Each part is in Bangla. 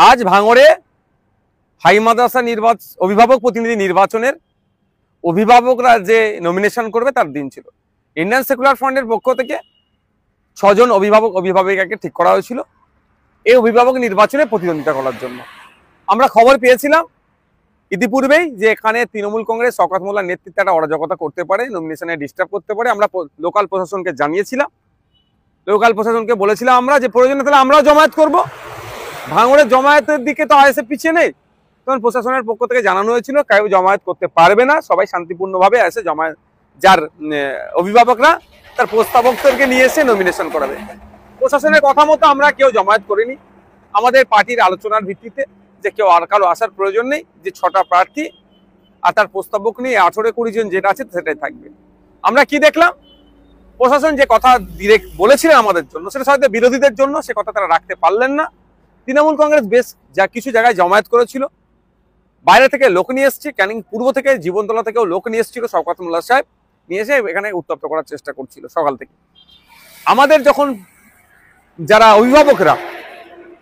আজ ভাঙড়ে হাই মাদ্রাসা অভিভাবক প্রতিনিধি নির্বাচনের অভিভাবকরা যে নমিনেশন করবে তার দিন ছিল। ইন্ডিয়ান সেকুলার ফ্রন্টের পক্ষ থেকে 6 জন অভিভাবিকাকে ঠিক করা হয়েছিল এই অভিভাবক নির্বাচনে প্রতিদ্বন্দ্বিতা করার জন্য। আমরা খবর পেয়েছিলাম ইতিপূর্বেই যে এখানে তৃণমূল কংগ্রেস শওকত মোল্লার নেতৃত্বে একটা অরাজকতা করতে পারে, নমিনেশনে ডিস্টার্ব করতে পারে। আমরা লোকাল প্রশাসনকে জানিয়েছিলাম, লোকাল প্রশাসনকে বলেছিলাম আমরা যে প্রয়োজনে তাহলে আমরাও জমায়েত করব। ভাঙড়ের জমায়েতের দিকে তো আইএসএফ পিছিয়ে নেই, তখন প্রশাসনের পক্ষ থেকে জানানো হয়েছিল কেউ জমায়েত করতে পারবে না, সবাই শান্তিপূর্ণভাবে এসে জমায়েত, যার অভিভাবকরা তার প্রস্তাবকদেরকে নিয়ে এসে নমিনেশন করাবে। প্রশাসনের কথা মতো আমরা কেউ জমায়েত করিনি। আমাদের পার্টির আলোচনার ভিত্তিতে যে কেউ আর কারো আসার প্রয়োজন নেই, যে 6টা প্রার্থী আর তার প্রস্তাবক নিয়ে 18-20 জন যেটা আছে সেটাই থাকবে। আমরা কি দেখলাম, প্রশাসন যে কথা ডিরেক্ট বলেছিলেন আমাদের জন্য, সেটা হয়তো বিরোধীদের জন্য সে কথা তারা রাখতে পারলেন না। তৃণমূল কংগ্রেস বেশ কিছু জায়গায় জমায়েত করেছিল, বাইরে থেকে লোক নিয়ে এসছে, ক্যানিং পূর্ব থেকে জীবনতলা থেকেও লোক নিয়ে এসেছিল, শওকত মোল্লা সাহেব নিয়ে এসে এখানে উত্তপ্ত করার চেষ্টা করছিল সকাল থেকে। আমাদের যখন যারা অভিভাবকরা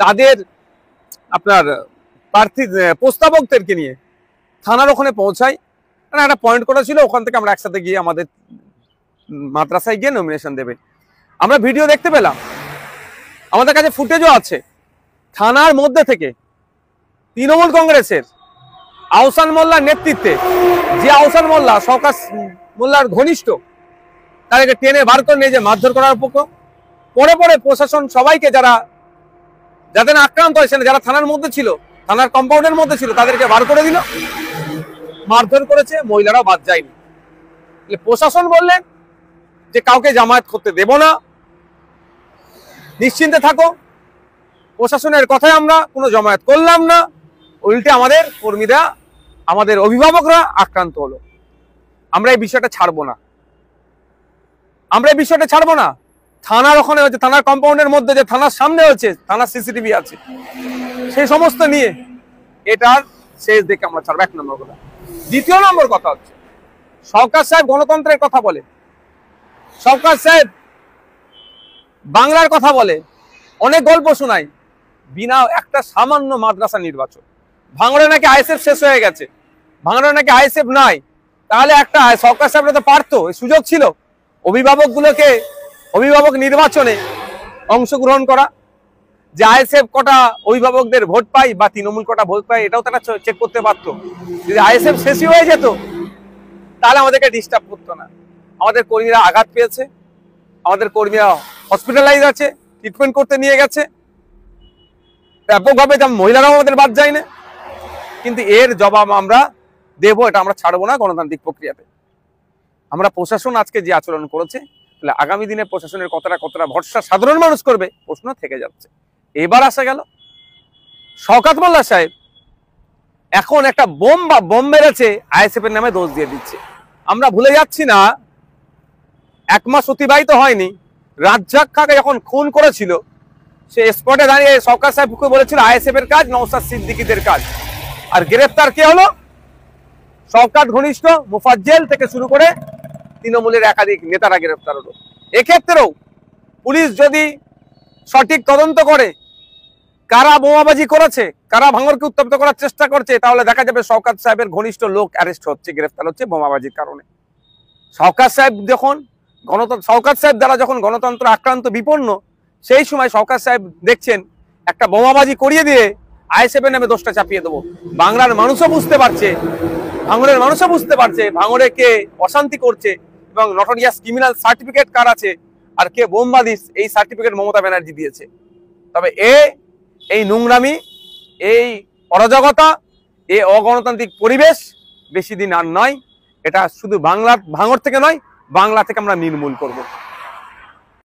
তাদের আপনার প্রার্থী প্রস্তাবকদেরকে নিয়ে থানার ওখানে পৌঁছায়, মানে একটা পয়েন্ট করা ছিল, ওখান থেকে আমরা একসাথে গিয়ে আমাদের মাদ্রাসায় গিয়ে নমিনেশন দেবে। আমরা ভিডিও দেখতে পেলাম, আমাদের কাছে ফুটেজও আছে। থানার মধ্যে থেকে তৃণমূল কংগ্রেসের আহসান মোল্লার নেতৃত্বে, যে আহসান মোল্লা শওকত মোল্লার ঘনিষ্ঠ, তাদেরকে টেনে বার করে নিয়ে যে মারধর করার পরে প্রশাসন সবাইকে যাদের আক্রান্ত হয়েছে, যারা থানার মধ্যে ছিল, থানার কম্পাউন্ডের মধ্যে ছিল, তাদেরকে বার করে দিল, মারধর করেছে, মহিলারাও বাদ যায়নি। প্রশাসন বললেন যে কাউকে জামায়াত করতে দেব না, নিশ্চিন্তে থাকো। প্রশাসনের কথায় আমরা কোনো জমায়েত করলাম না, উল্টে আমাদের কর্মীরা, আমাদের অভিভাবকরা আক্রান্ত হলো। আমরা এই বিষয়টা ছাড়বো না, থানার ওখানে হচ্ছে, থানার কম্পাউন্ডের মধ্যে, যে থানার সামনে হচ্ছে, থানার সিসিটিভি আছে, সেই সমস্ত নিয়ে এটার শেষ দেখে আমরা ছাড়বো। 1 নম্বর কথা। 2 নম্বর কথা হচ্ছে, শওকত সাহেব গণতন্ত্রের কথা বলে, শওকত সাহেব বাংলার কথা বলে, অনেক গল্প শোনায়, বিনা একটা সামান্য মাদ্রাসা নির্বাচন। ভাঙড়ে নাকি আইএসএফ শেষ হয়ে গেছে, ভাঙড়ে নাকি আইএসএফ নাই, তাহলে একটা শওকত সাহেবরা তো পারতো, সুযোগ ছিল অভিভাবক নির্বাচনে অংশগ্রহণ করা, যে আইএসএফ কটা অভিভাবকদের ভোট পাই বা তৃণমূল কটা ভোট পাই, এটাও তারা চেক করতে পারতো। যদি আইএসএফ শেষই হয়ে যেত তাহলে আমাদেরকে ডিস্টার্ব করতো না। আমাদের কর্মীরা আঘাত পেয়েছে, আমাদের কর্মীরা হসপিটালাইজ আছে, ট্রিটমেন্ট করতে নিয়ে গেছে ব্যাপকভাবে, যেমন মহিলারাও আমাদের বাদ যায় না। কিন্তু এর জবাব আমরা দেবো, এটা আমরা ছাড়বো না গণতান্ত্রিক প্রক্রিয়াতে। আমরা প্রশাসন আজকে যে আচরণ করেছে, তাহলে আগামী দিনে প্রশাসনের কতটা ভরসা সাধারণ মানুষ করবে, প্রশ্ন থেকে যাচ্ছে। এবার আসা গেল শওকত মোল্লা সাহেব এখন একটা বোম মেরেছে, আইএসএফ এর নামে দোষ দিয়ে দিচ্ছে। আমরা ভুলে যাচ্ছি না, 1 মাস অতিবাহিত হয়নি, রাজ্জাক খাকে যখন খুন করেছিল, সে স্পটে দাঁড়িয়ে শওকত সাহেবকে বলেছিল আইএসএফ এর কাজ, নওশাদ সিদ্দিকীদের কাজ। আর গ্রেফতার কে হলো? শওকত ঘনিষ্ঠ মুফাজ্জল থেকে শুরু করে তৃণমূলের একাধিক নেতারা গ্রেফতার হলো। এক্ষেত্রেও পুলিশ যদি সঠিক তদন্ত করে কারা বোমাবাজি করেছে, কারা ভাঙড়কে উত্তপ্ত করার চেষ্টা করছে, তাহলে দেখা যাবে শওকত সাহেবের ঘনিষ্ঠ লোক অ্যারেস্ট হচ্ছে, গ্রেফতার হচ্ছে বোমাবাজির কারণে। শওকত সাহেব দ্বারা যখন গণতন্ত্র আক্রান্ত বিপন্ন, সেই সময় শওকত সাহেব দেখছেন একটা বোমাবাজি করিয়ে দিয়ে আইএসএফ এর নামে দোষটা চাপিয়ে দেবো। বাংলার মানুষও বুঝতে পারছে, ভাঙড়ের মানুষও বুঝতে পারছে ভাঙড়ে কে অশান্তি করছে এবং নটোরিয়াস ক্রিমিনাল সার্টিফিকেট কার আছে আর কে বোমবাদী, এই সার্টিফিকেট মমতা ব্যানার্জি দিয়েছে। তবে এই নোংরামি, এই অরাজকতা, এই অগণতান্ত্রিক পরিবেশ বেশি দিন আর নয়। এটা শুধু ভাঙড় থেকে নয়, বাংলা থেকে আমরা নির্মূল করব।